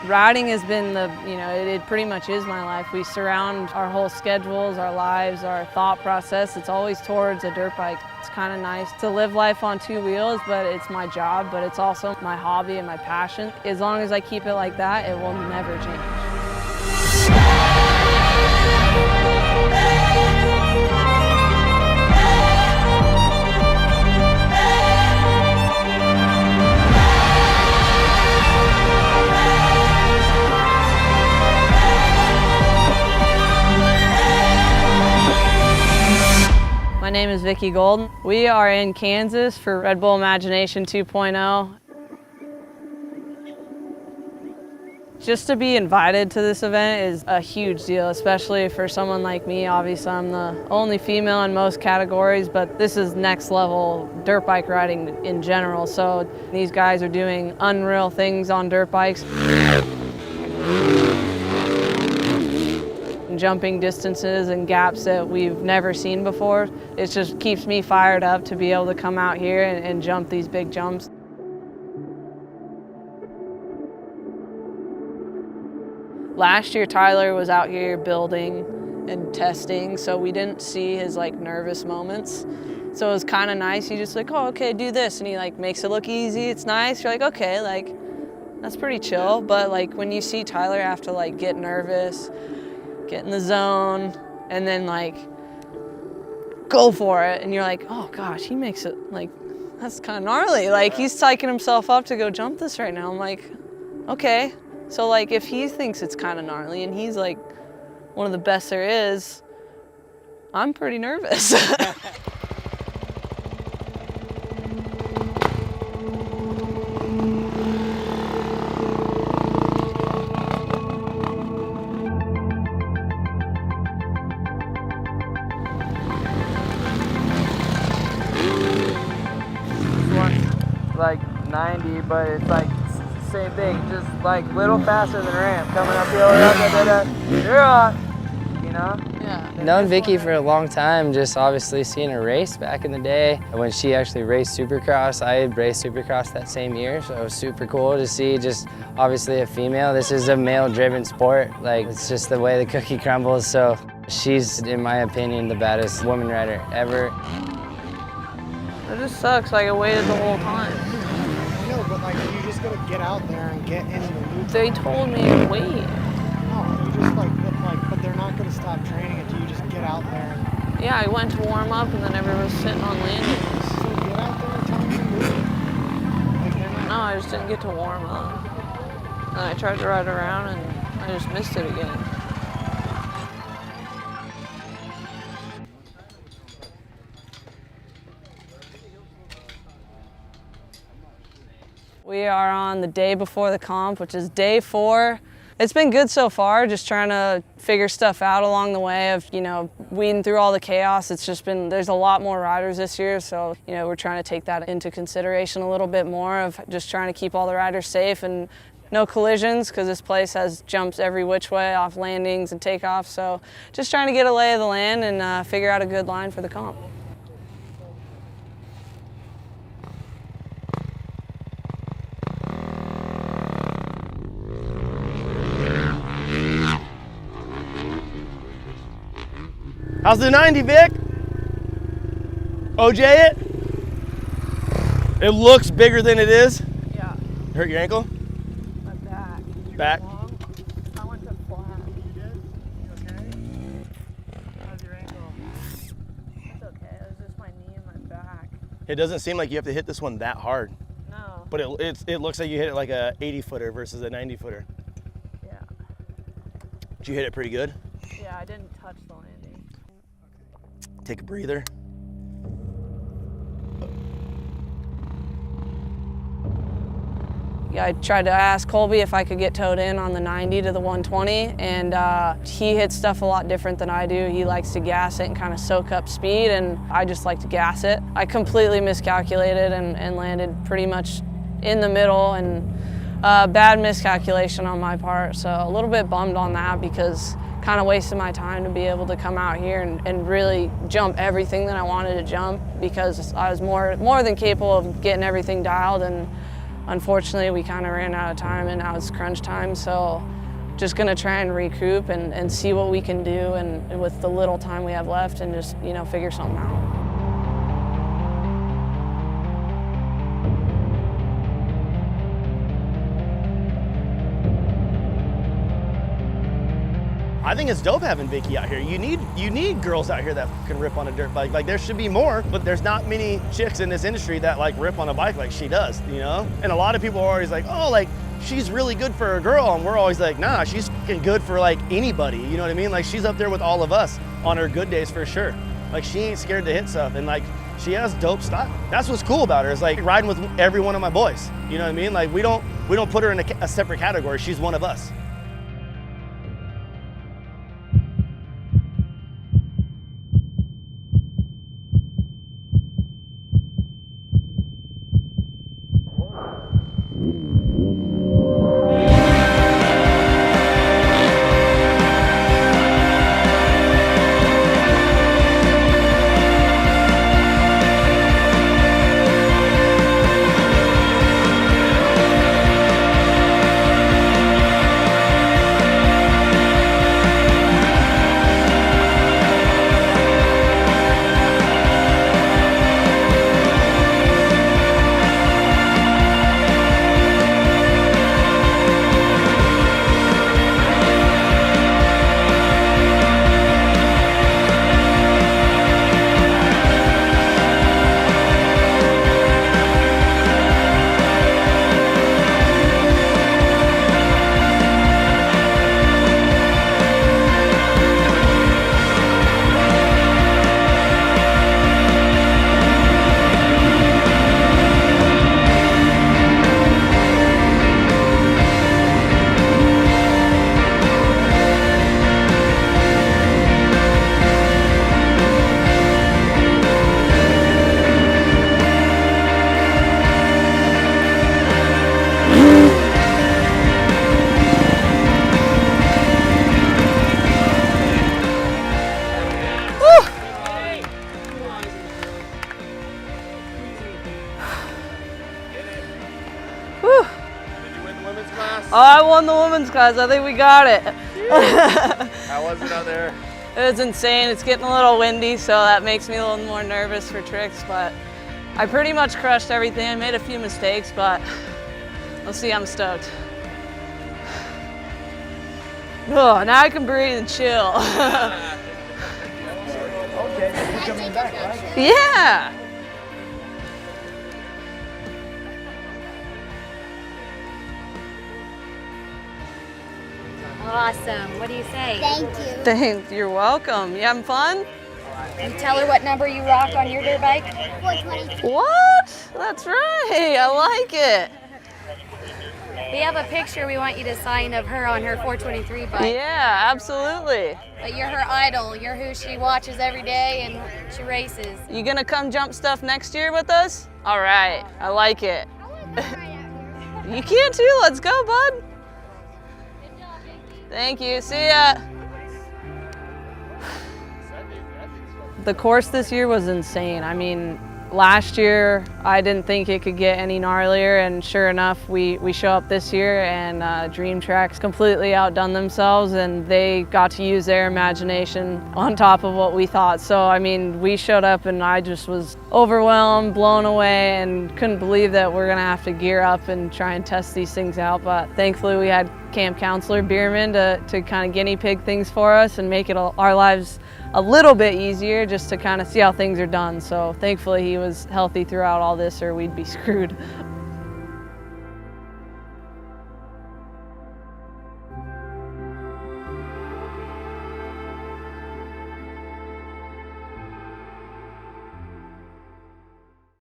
Riding has been it pretty much is my life. We surround our whole schedules, our lives, our thought process. It's always towards a dirt bike. It's kind of nice to live life on two wheels, but it's my job, but it's also my hobby and my passion. As long as I keep it like that, it will never change. My name is Vicki Golden. We are in Kansas for Red Bull Imagination 2.0. Just to be invited to this event is a huge deal, especially for someone like me. Obviously, I'm the only female in most categories, but this is next level dirt bike riding in general. So these guys are doing unreal things on dirt bikes. Jumping distances and gaps that we've never seen before. It just keeps me fired up to be able to come out here and jump these big jumps. Last year, Tyler was out here building and testing, so we didn't see his nervous moments. So it was kind of nice. He just oh, okay, do this. And he makes it look easy. It's nice. You're okay, that's pretty chill. But when you see Tyler have to get nervous, get in the zone, and then go for it, and you're oh gosh, he makes it that's kind of gnarly. He's psyching himself up to go jump this right now. I'm okay. So if he thinks it's kind of gnarly and he's one of the best there is, I'm pretty nervous. Like 90, but it's same thing, just little faster than ramp, coming uphill, you're on, you know? Yeah. Known Vicki for a long time, just obviously seeing her race back in the day. When she actually raced Supercross, I had raced Supercross that same year, so it was super cool to see just obviously a female. This is a male-driven sport, it's just the way the cookie crumbles, so she's, in my opinion, the baddest woman rider ever. It just sucks, I waited the whole time. I know, but you just gotta get out there and get into the loop. They told me to wait. No, you just but they're not gonna stop training until you just get out there. Yeah, I went to warm up and then everyone was sitting on landings. So get out there and tell them to move. No, I just didn't get to warm up. And I tried to ride around and I just missed it again. We are on the day before the comp, which is day 4. It's been good so far, just trying to figure stuff out along the way of, weeding through all the chaos. It's just there's a lot more riders this year, so, we're trying to take that into consideration a little bit more of just trying to keep all the riders safe and no collisions, because this place has jumps every which way off landings and takeoffs, so just trying to get a lay of the land and figure out a good line for the comp. How's the 90, Vic? OJ it? It looks bigger than it is. Yeah. Hurt your ankle? My back. Back? I went to flat. You did? You okay? How's your ankle? It's okay, it was just my knee and my back. It doesn't seem like you have to hit this one that hard, No. but it looks like you hit it like a 80-footer versus a 90-footer. Yeah. Did you hit it pretty good? Yeah, I didn't touch the landing. Take a breather. Yeah, I tried to ask Colby if I could get towed in on the 90 to the 120, and he hits stuff a lot different than I do. He likes to gas it and kind of soak up speed, and I just like to gas it. I completely miscalculated and landed pretty much in the middle, and bad miscalculation on my part, so a little bit bummed on that because kind of wasted my time to be able to come out here and really jump everything that I wanted to jump, because I was more than capable of getting everything dialed, and unfortunately we kind of ran out of time and now it's crunch time. So just gonna try and recoup and see what we can do and with the little time we have left and just, you know, figure something out. I think it's dope having Vicki out here. You need girls out here that can rip on a dirt bike. Like there should be more, but there's not many chicks in this industry that like rip on a bike like she does, you know? And a lot of people are always like, oh, like she's really good for a girl. And we're always like, nah, she's fucking good for like anybody. You know what I mean? Like she's up there with all of us on her good days for sure. Like she ain't scared to hit stuff and like she has dope style. That's what's cool about her is like riding with every one of my boys. You know what I mean? Like we don't put her in a separate category. She's one of us. Oh, I won the women's class. I think we got it. How was it out there? It was insane. It's getting a little windy, so that makes me a little more nervous for tricks, but I pretty much crushed everything. I made a few mistakes, but we'll see. I'm stoked. Oh, now I can breathe and chill. Okay, you're coming back, right? Yeah. Awesome. What do you say? Thank you. Thanks. You're welcome. You having fun? You tell her what number you rock on your dirt bike? 420. What? That's right. I like it. We have a picture we want you to sign of her on her 423 bike. Yeah, absolutely. But you're her idol. You're who she watches every day and she races. You gonna come jump stuff next year with us? All right. I like it. You can too. Let's go, bud. Thank you. See ya. The course this year was insane. I mean, last year I didn't think it could get any gnarlier, and sure enough, we show up this year and Dream Tracks completely outdone themselves, and they got to use their imagination on top of what we thought. So I mean, we showed up and I just was overwhelmed, blown away, and couldn't believe that we're gonna have to gear up and try and test these things out. But thankfully we had camp counselor Bierman to kind of guinea pig things for us and make it our lives a little bit easier, just to kind of see how things are done. So thankfully he was healthy throughout all this, or we'd be screwed.